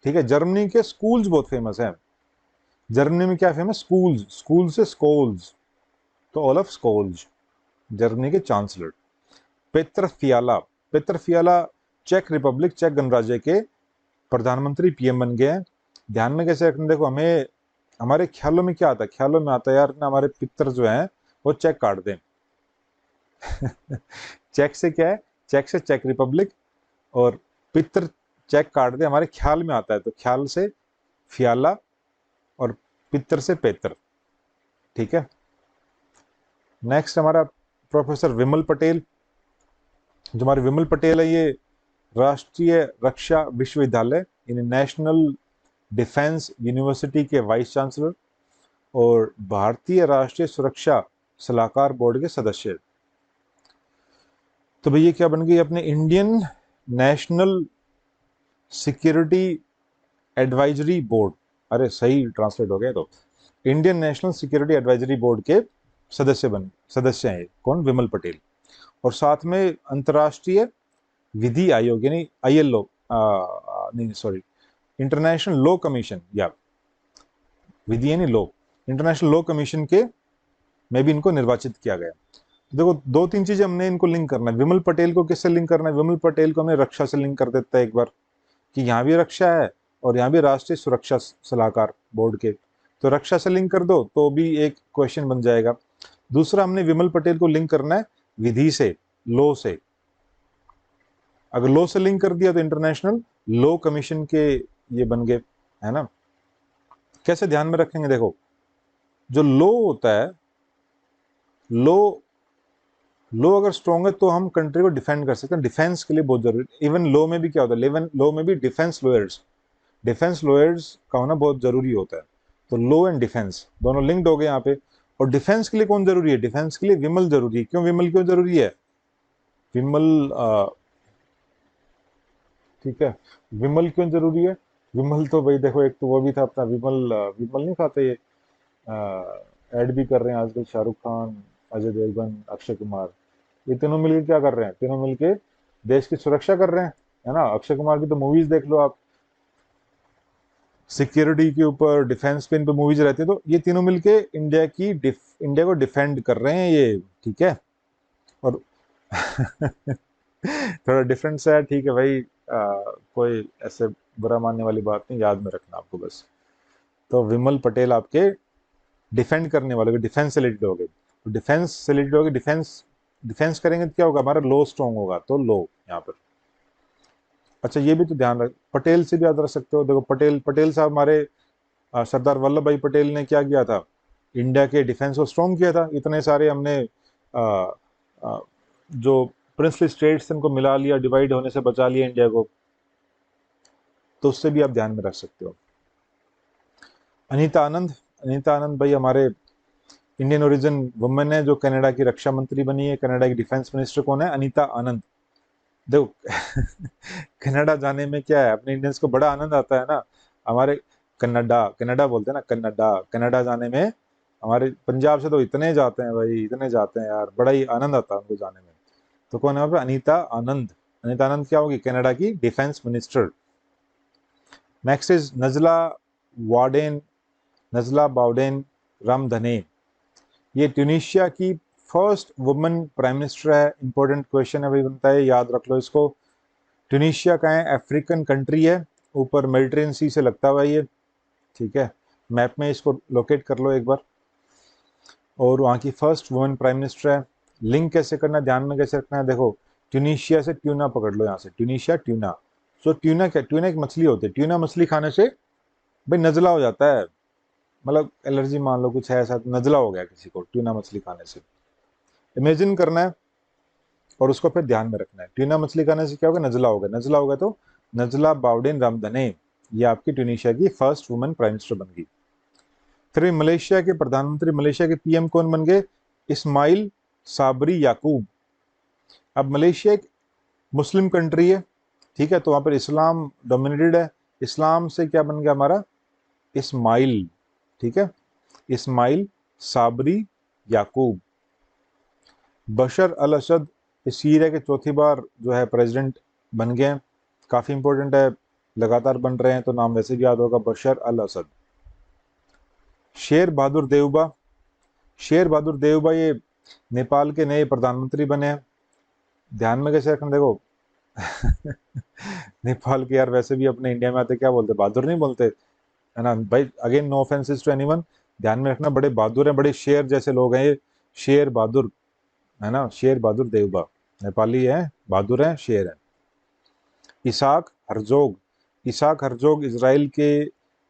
A: ठीक है। जर्मनी के स्कूल्स बहुत फेमस हैं, जर्मनी में क्या फेमस, स्कूल्स, स्कूल से स्कोल्स, तो ओलफ स्कोल्ज जर्मनी के चांसलर। पेत्र फियाला, पेत्र फियाला चेक रिपब्लिक, चेक गणराज्य के प्रधानमंत्री पीएम बन गए हैं। ध्यान में कैसे रखना, देखो हमें हमारे ख्यालों में क्या आता है, ख्यालों में आता है यार ना हमारे पितर जो हैं वो चेक काट दें। चेक से क्या है, चेक से चेक रिपब्लिक, और पितर चेक काट दे, हमारे ख्याल में आता है, तो ख्याल से फियाला और पितर से पेतर, ठीक है। नेक्स्ट हमारा प्रोफेसर विमल पटेल, जो हमारे विमल पटेल है ये राष्ट्रीय रक्षा विश्वविद्यालय यानी नेशनल डिफेंस यूनिवर्सिटी के वाइस चांसलर और भारतीय राष्ट्रीय सुरक्षा सलाहकार बोर्ड के सदस्य। तो भैया क्या बन गई, अपने Indian national security advisory board, अरे सही ट्रांसलेट हो गया, तो Indian national security advisory board के सदस्य हैं कौन, विमल पटेल। और साथ में अंतर्राष्ट्रीय विधि आयोग यानी आईएलओ, नहीं सॉरी, इंटरनेशनल लॉ कमीशन, या विधि यानी लॉ, इंटरनेशनल लॉ कमीशन के में भी इनको निर्वाचित किया गया। तो देखो 2-3 चीजें हमने इनको लिंक करना है। विमल पटेल को किससे लिंक करना है, विमल पटेल को हमने रक्षा से लिंक कर देता है एक बार, कि यहाँ भी रक्षा है और यहाँ भी राष्ट्रीय सुरक्षा सलाहकार बोर्ड के, तो रक्षा से लिंक कर दो तो भी एक क्वेश्चन बन जाएगा। दूसरा हमने विमल पटेल को लिंक करना है विधि से, लॉ से, अगर लॉ से लिंक कर दिया तो इंटरनेशनल लॉ कमीशन के ये बन गए, है ना। कैसे ध्यान में रखेंगे, देखो जो लॉ होता है, लॉ अगर स्ट्रॉन्ग है तो हम कंट्री को डिफेंड कर सकते हैं, डिफेंस के लिए बहुत जरूरी। इवन लॉ में भी क्या होता है, इवन लॉ में भी डिफेंस लॉयर्स का होना बहुत जरूरी होता है। तो लॉ एंड डिफेंस दोनों लिंक्ड हो गए यहाँ पे। और डिफेंस के लिए कौन जरूरी है, डिफेंस के लिए विमल जरूरी है। क्यों विमल क्यों जरूरी है, विमल ठीक है, विमल क्यों जरूरी है, विमल तो भाई देखो एक तो वो भी था अपना विमल, विमल नहीं खाते ये, ऐड भी कर रहे हैं आजकल शाहरुख खान, अजय देवगन, अक्षय कुमार, ये तीनों मिलकर क्या कर रहे हैं, तीनों मिलके देश की सुरक्षा कर रहे हैं, है ना। अक्षय कुमार की तो मूवीज देख लो आप, सिक्योरिटी के ऊपर, डिफेंस पे इन पे मूवीज रहती है, तो ये तीनों मिलके इंडिया को डिफेंड कर रहे हैं ये, ठीक है। और थोड़ा डिफरेंट सा है, ठीक है भाई, कोई ऐसे बुरा मानने वाली बात नहीं, याद में रखना आपको बस। तो विमल पटेल आपके डिफेंड करने वाले, डिफेंस से रिलेटेड हो गए, तो डिफेंस से रिलेटेड हो गए, डिफेंस डिफेंस करेंगे तो क्या होगा, हमारा लो स्ट्रॉन्ग होगा, तो लो यहाँ पर। अच्छा ये भी तो ध्यान रख, पटेल से भी याद रख सकते हो, देखो पटेल, पटेल साहब हमारे सरदार वल्लभ भाई पटेल ने क्या किया था, इंडिया के डिफेंस को स्ट्रॉन्ग किया था। इतने सारे हमने आ, आ, जो प्रिंसली स्टेट्स इनको मिला लिया, डिवाइड होने से बचा लिया इंडिया को, तो उससे भी आप ध्यान में रख सकते हो। अनीता आनंद, अनीता आनंद भाई हमारे इंडियन ओरिजिन वुमेन है, जो कनाडा की रक्षा मंत्री बनी है। कनाडा की डिफेंस मिनिस्टर कौन है, अनीता आनंद। देखो कनाडा जाने में क्या है, अपने इंडियंस को बड़ा आनंद आता है ना, हमारे कन्नडा, कनाडा बोलते हैं ना, कन्नडा, कनाडा जाने में हमारे पंजाब से तो इतने जाते हैं भाई, इतने जाते हैं यार, बड़ा ही आनंद आता है उनको जाने में। तो कौन है वहाँ पे, अनीता आनंद। अनीता आनंद क्या होगी, कनाडा की defence minister. Next is Najla Bouden, Najla Bouden Romdhane, ये ट्यूनिशिया की फर्स्ट वुमेन प्राइम मिनिस्टर है। इंपॉर्टेंट क्वेश्चन है भाई बनता है, याद रख लो इसको। ट्यूनिशिया का है, अफ्रीकन कंट्री है, ऊपर मेडिटेरियन सी से लगता हुआ है ये, ठीक है। मैप में इसको लोकेट कर लो एक बार। और वहाँ की फर्स्ट वुमेन प्राइम मिनिस्टर है। लिंक कैसे करना है, ध्यान में कैसे रखना है, देखो ट्यूनीशिया से ट्यूना पकड़ लो, यहाँ से ट्यूनीशिया ट्यूना। सो ट्यूना क्या, ट्यूना एक मछली होती है, ट्यूना मछली खाने से भाई नजला हो जाता है, मतलब एलर्जी मान लो कुछ है ऐसा, नजला हो गया किसी को ट्यूना मछली खाने से, इमेजिन करना है और उसको फिर ध्यान में रखना है। ट्यूना मछली खाने से क्या होगा, नजला होगा, नजला होगा तो नजला बाउडिन रामधने, ये आपकी ट्यूनीशिया की फर्स्ट वुमेन प्राइम मिनिस्टर बन गई। फिर मलेशिया के प्रधानमंत्री, मलेशिया के पीएम कौन बन गए, इस्माइल साबरी याकूब। अब मलेशिया एक मुस्लिम कंट्री है, ठीक है, तो वहां पर इस्लाम डोमिनेटेड है, इस्लाम से क्या बन गया हमारा, इस्माइल, ठीक है, इस्माइल साबरी याकूब। बशर अल असद सीरिया के चौथी बार जो है प्रेसिडेंट बन गए हैं, काफ़ी इंपॉर्टेंट है, लगातार बन रहे हैं तो नाम वैसे भी याद होगा, बशर अल असद। शेर बहादुर देवबा, शेर बहादुर देवबा ये नेपाल के नए प्रधानमंत्री बने हैं, ध्यान में कैसे रखना, देखो नेपाल के यार वैसे भी अपने इंडिया में आते क्या बोलते, बहादुर नहीं बोलते, है ना भाई, again no offences to anyone, ध्यान में रखना, बड़े बहादुर हैं, बड़े शेर जैसे लोग हैं ये, शेर बहादुर, है ना, शेर बहादुर देवबा, नेपाली है, बहादुर है, शेर है। Isaac Herzog, Isaac Herzog Israel के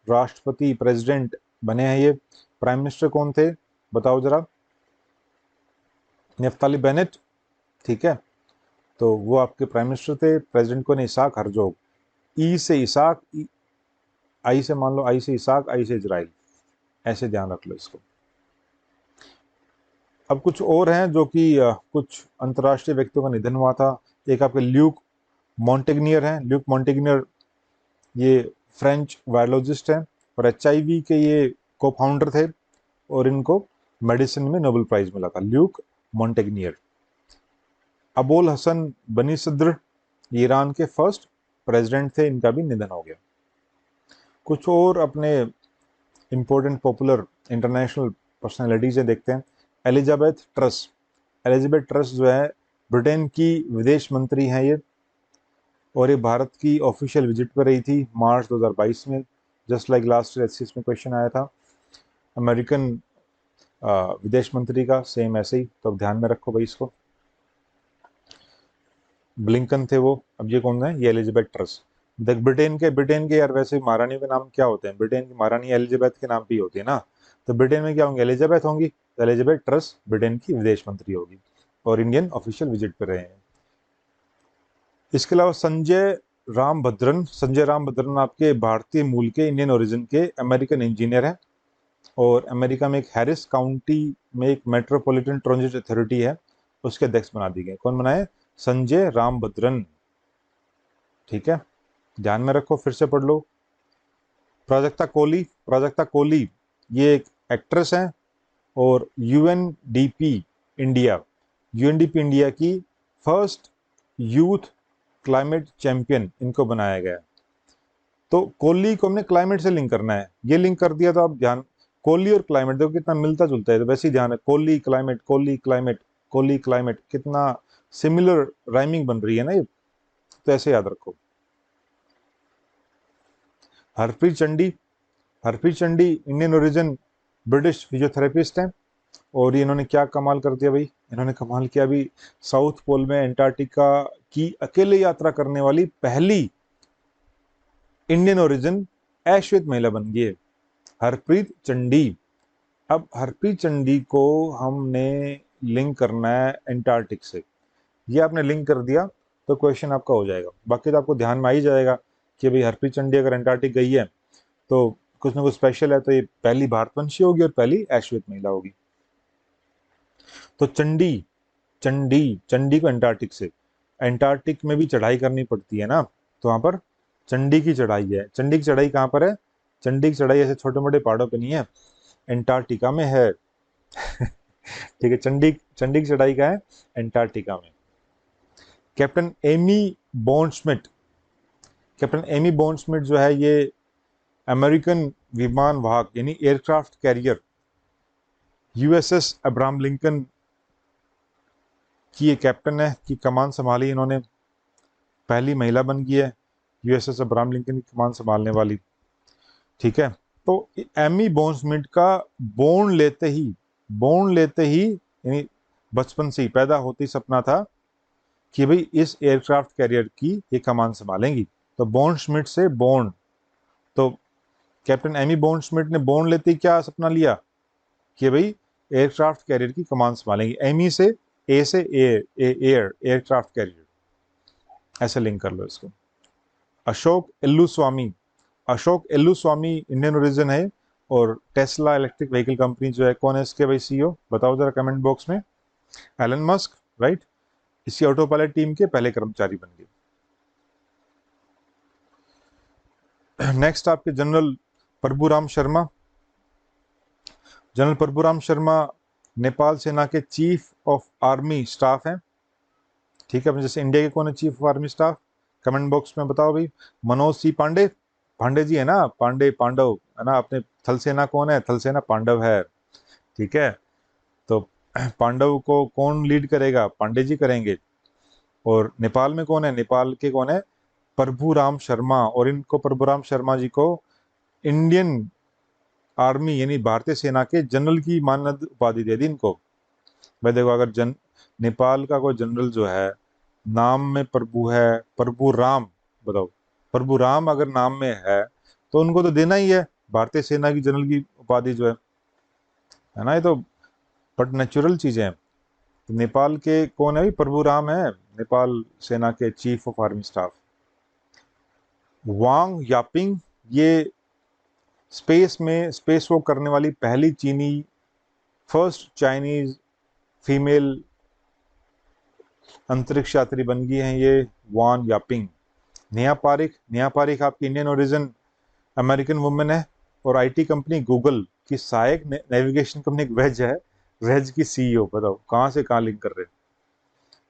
A: राष्ट्रपति प्रेसिडेंट बने हैं ये। प्राइम मिनिस्टर कौन थे बताओ जरा, नफ्ताली बेनेट, ठीक है, तो वो आपके प्राइम मिनिस्टर थे। प्रेसिडेंट को ने इसाक हरजोग, ई से इसाक, आई से मान लो, आई से इसाक, आई से इजराइल, ऐसे ध्यान रख लो इसको। अब कुछ और हैं जो कि कुछ अंतर्राष्ट्रीय व्यक्तियों का निधन हुआ था। एक आपके ल्यूक मॉन्टेग्नियर हैं, ल्यूक मॉन्टेग्नियर ये फ्रेंच वायरोलॉजिस्ट हैं और एचआईवी के ये को फाउंडर थे और इनको मेडिसिन में नोबेल प्राइज मिला था, ल्यूक मॉन्टेग्नियर। अबोल हसन बनी सद्र ईरान के फर्स्ट प्रेसिडेंट थे, इनका भी निधन हो गया। कुछ और अपने इंपॉर्टेंट पॉपुलर इंटरनेशनल पर्सनैलिटीज देखते हैं। एलिजाबेथ ट्रस, एलिजाबेथ ट्रस जो है ब्रिटेन की विदेश मंत्री हैं ये, और ये भारत की ऑफिशियल विजिट पर रही थी मार्च 2022 में, just like last year SS में क्वेश्चन आया था अमेरिकन विदेश मंत्री का, सेम ऐसे ही, तो अब ध्यान में रखो भाई इसको। ब्लिंकन थे वो, अब ये कौन है, ये एलिजाबेथ ट्रस। देख ब्रिटेन के यार वैसे महारानियों के नाम क्या होते हैं, ब्रिटेन की महारानी एलिजाबेथ के नाम पे ही होती है ना, तो ब्रिटेन में क्या होंगे, एलिजाबेथ होंगी, तो एलिजाबेथ ट्रस ब्रिटेन की विदेश मंत्री होगी और इंडियन ऑफिशियल विजिट पर रहे हैं। इसके अलावा संजय राम भद्रन, संजय राम भद्रन आपके भारतीय मूल के इंडियन ओरिजिन के अमेरिकन इंजीनियर हैं और अमेरिका में एक हैरिस काउंटी में एक मेट्रोपॉलिटन ट्रांजिट अथॉरिटी है, उसके अध्यक्ष बना दिए गए। कौन बनाए, संजय राम भद्रन, ठीक है, ध्यान में रखो, फिर से पढ़ लो। प्राजक्ता कोहली, प्राजक्ता कोहली ये एक एक्ट्रेस हैं और यूएनडीपी इंडिया, यूएनडीपी इंडिया की फर्स्ट यूथ क्लाइमेट चैंपियन इनको बनाया गया। तो कोहली को हमने क्लाइमेट से लिंक करना है, ये लिंक कर दिया तो आप ध्यान, कोहली और क्लाइमेट देखो कितना मिलता जुलता है, तो वैसे ही ध्यान है, Kohli climate, Kohli climate, Kohli climate, कितना सिमिलर राइमिंग बन रही है ना ये, तो ऐसे याद रखो। Harpreet Chandi, Harpreet Chandi Indian origin British physiotherapist हैं और ये इन्होंने क्या कमाल कर दिया भाई, इन्होंने कमाल किया अभी, साउथ पोल में एंटार्क्टिका की अकेले यात्रा करने वाली पहली इंडियन ओरिजिन अश्वेत महिला बन गई है, हरप्रीत चंडी। अब हरप्रीत चंडी को हमने लिंक करना है एंटार्क्टिक से, ये आपने लिंक कर दिया तो क्वेश्चन आपका हो जाएगा, बाकी तो आपको ध्यान में आ ही जाएगा कि भाई हरप्रीत चंडी अगर एंटार्क्टिक गई है तो कुछ ना कुछ स्पेशल है, तो ये पहली भारतवंशी होगी और पहली अश्वेत महिला होगी। तो चंडी, चंडी, चंडी को एंटार्क्टिक से, एंटार्क्टिक में भी चढ़ाई करनी पड़ती है ना, तो वहां पर चंडी की चढ़ाई है। चंडी की चढ़ाई कहाँ पर है, चंडी की चढ़ाई ऐसे छोटे मोटे पहाड़ों पे नहीं है, एंटार्क्टिका में है ठीक है, चंडी, चंडी की चढ़ाई का है एंटार्क्टिका में। कैप्टन एमी बॉन्डस्मिथ, कैप्टन एमी बॉन्डस्मिथ जो है ये अमेरिकन विमान वाहक यानी aircraft carrier USS Abraham Lincoln की ये कैप्टन है, की कमान संभाली इन्होंने, पहली महिला बन गई है यूएसएस अब्राहम लिंकन की कमान संभालने वाली, ठीक है। तो एमी बॉन स्मिथ का बॉन्ड लेते ही यानी बचपन से ही, पैदा होते ही सपना था कि भाई इस एयरक्राफ्ट कैरियर की ये कमान संभालेंगी। तो बॉन्ड स्मिथ से बॉन्ड, तो कैप्टन एमी बॉन्ड स्मिथ ने बॉन्ड लेते ही क्या सपना लिया कि भाई एयरक्राफ्ट कैरियर की कमान संभालेंगी। एमी से ए से एयरक्राफ्ट कैरियर, ऐसे लिंक कर लो इसको। अशोक एल्लू स्वामी इंडियन ओरिजिन है और टेस्ला इलेक्ट्रिक व्हीकल कंपनी जो है, कौन है इसके भाई सीईओ, बताओ जरा कमेंट बॉक्स में। एलन मस्क, राइट, इसी ऑटो पायलट टीम के पहले कर्मचारी बन गए। नेक्स्ट आपके जनरल प्रभुराम शर्मा। जनरल प्रभुराम शर्मा नेपाल सेना के चीफ ऑफ आर्मी स्टाफ हैं, ठीक है। जैसे इंडिया के कौन है chief of army staff, comment box में बताओ भाई। मनोज सी पांडे, पांडे जी है ना, पांडे पांडव है ना। अपने थल सेना कौन है, थल सेना पांडव है, ठीक है। तो पांडव को कौन लीड करेगा, पांडे जी करेंगे। और नेपाल में कौन है, नेपाल के कौन है, प्रभुराम शर्मा। और इनको प्रभुराम शर्मा जी को इंडियन आर्मी यानी भारतीय सेना के जनरल की मानद उपाधि दे दी इनको। भाई देखो, अगर नेपाल का कोई जनरल जो है नाम में प्रभु है, प्रभु राम, बताओ प्रभु राम अगर नाम में है तो उनको तो देना ही है भारतीय सेना की जनरल की उपाधि जो है ना। ये तो बट नेचुरल चीजें हैं। तो नेपाल के कौन है भाई, प्रभु राम है नेपाल सेना के chief of army staff. Wang Yaping, ये स्पेस वॉक करने वाली पहली चीनी, फर्स्ट चाइनीज फीमेल अंतरिक्ष यात्री बन गई हैं ये वान यापिंग। नेहा पारिक आपकी इंडियन ओरिजिन अमेरिकन वुमेन है और आईटी कंपनी गूगल की सहायक नेविगेशन कंपनी वेज है, वेज की सीईओ। बताओ कहां से कहां लिंक कर रहे हैं।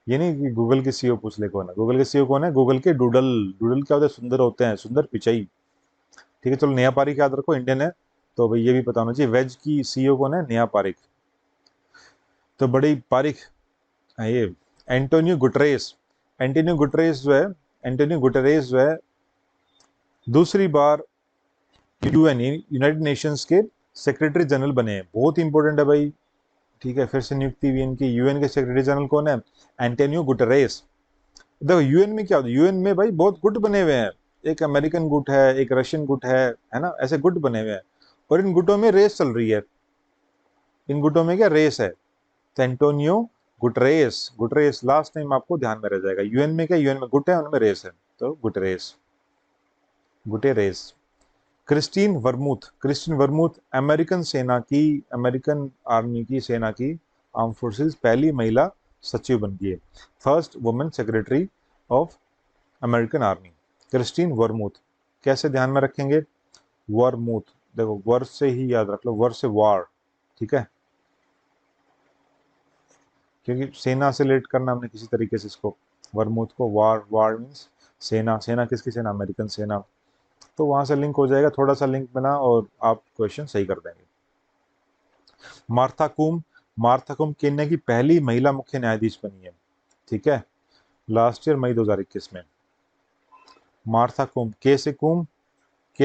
A: ये नहीं कि गूगल के सीईओ पूछ ले कौन है, गूगल के सीईओ कौन है, गूगल के डूडल। डूडल क्या होते हैं, सुंदर होते हैं, सुंदर पिचाई, ठीक है। चलो नेहा पारिक याद रखो, इंडियन है, तो भाई ये भी पता होना चाहिए। वेज की सीईओ कौन है, नेहा पारिक। तो बड़ी पारिक है ये एंटोनियो गुटरेस। एंटोनियो गुटरेस जो है दूसरी बार यूएन यूनाइटेड नेशंस के सेक्रेटरी जनरल बने हैं। बहुत इंपॉर्टेंट है भाई, ठीक है। फिर से नियुक्ति हुई इनकी। यूएन के सेक्रेटरी जनरल कौन है, एंटोनियो गुटरेस। देखो यूएन में क्या होता है, यूएन में भाई बहुत गुट बने हुए हैं। एक अमेरिकन गुट है, एक रशियन गुट है ना, ऐसे गुट बने हुए हैं। और इन गुटों में रेस चल रही है, इन गुटों में क्या रेस है। तो एंटोनियो गुटरेस लास्ट टाइम आपको ध्यान में रह जाएगा। यूएन में क्या, यूएन में गुट है, उनमें रेस है, तो गुटेरेस। क्रिस्टीन वर्मुथ अमेरिकन आर्मी की सेना की आर्म फोर्सेस पहली महिला सचिव बन गई है, first women secretary of American army. Christine Wormuth, कैसे ध्यान में रखेंगे, वर्मुथ, देखो वर से ही याद रख लो, वर से वार, ठीक है, क्योंकि सेना से रिलेट करना हमने किसी तरीके से इसको, वर्मुथ को। वार मीन्स सेना, सेना किसकी सेना, अमेरिकन सेना। तो वहां से लिंक हो जाएगा, थोड़ा सा लिंक बना और आप क्वेश्चन सही कर देंगे। मार्था कुम केन्या की पहली महिला मुख्य न्यायाधीश बनी है, ठीक है, लास्ट ईयर मई 2021 में। मार्था कुम, के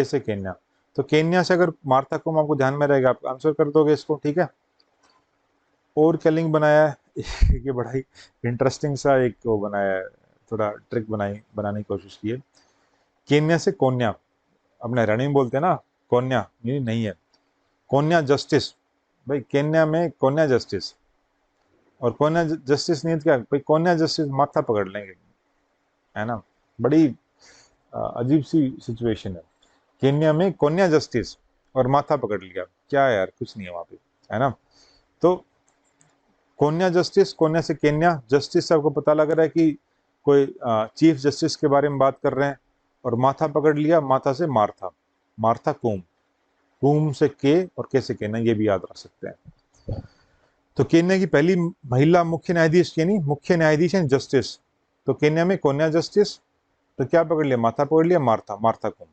A: से केन्या। तो केन्या से अगर मार्था कुम आपको ध्यान में रहेगा, आप आंसर कर दोगे इसको, ठीक है। और क्या लिंक बनाया है ये बड़ा ही इंटरेस्टिंग सा एक वो बनाया है, थोड़ा ट्रिक बनाने की कोशिश की है। केन्या से कोन्या, अपने हरियाणा में बोलते हैं ना कोन्या, नहीं है कोन्या जस्टिस। भाई केन्या में कोन्या जस्टिस, और कोन्या जस्टिस नहीं है तो क्या भाई, कोन्या जस्टिस माथा पकड़ लेंगे, है ना। बड़ी अजीब सी सिचुएशन है। केन्या में कोन्या जस्टिस और माथा पकड़ लिया, क्या यार, कुछ नहीं है वहां पे, है ना। तो कोन्या जस्टिस, कोन्या से केन्या जस्टिस से आपको पता लग रहा है कि कोई चीफ जस्टिस के बारे में बात कर रहे हैं। और माथा पकड़ लिया, माथा से मार्था कुम से के और के से केन्या, ये भी याद रख सकते हैं। तो केन्या की पहली महिला मुख्य न्यायाधीश, यानी मुख्य न्यायाधीश है जस्टिस। तो केन्या में कोन्या जस्टिस, तो क्या पकड़ लिया, माथा पकड़ लिया, मार्था कुम।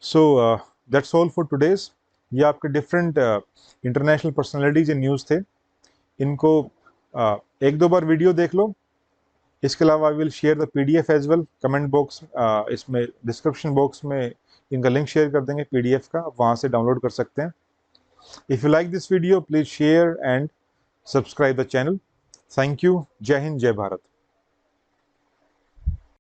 A: So that's all for today's. ये आपके different international personalities and news थे। इनको एक दो बार वीडियो देख लो, इसके अलावा I will share the PDF as well, comment box, इसमें डिस्क्रिप्शन बॉक्स में इनका लिंक शेयर कर देंगे PDF का, आप वहाँ से डाउनलोड कर सकते हैं। If you like this video please share and subscribe the channel. Thank you. जय हिंद, जय भारत।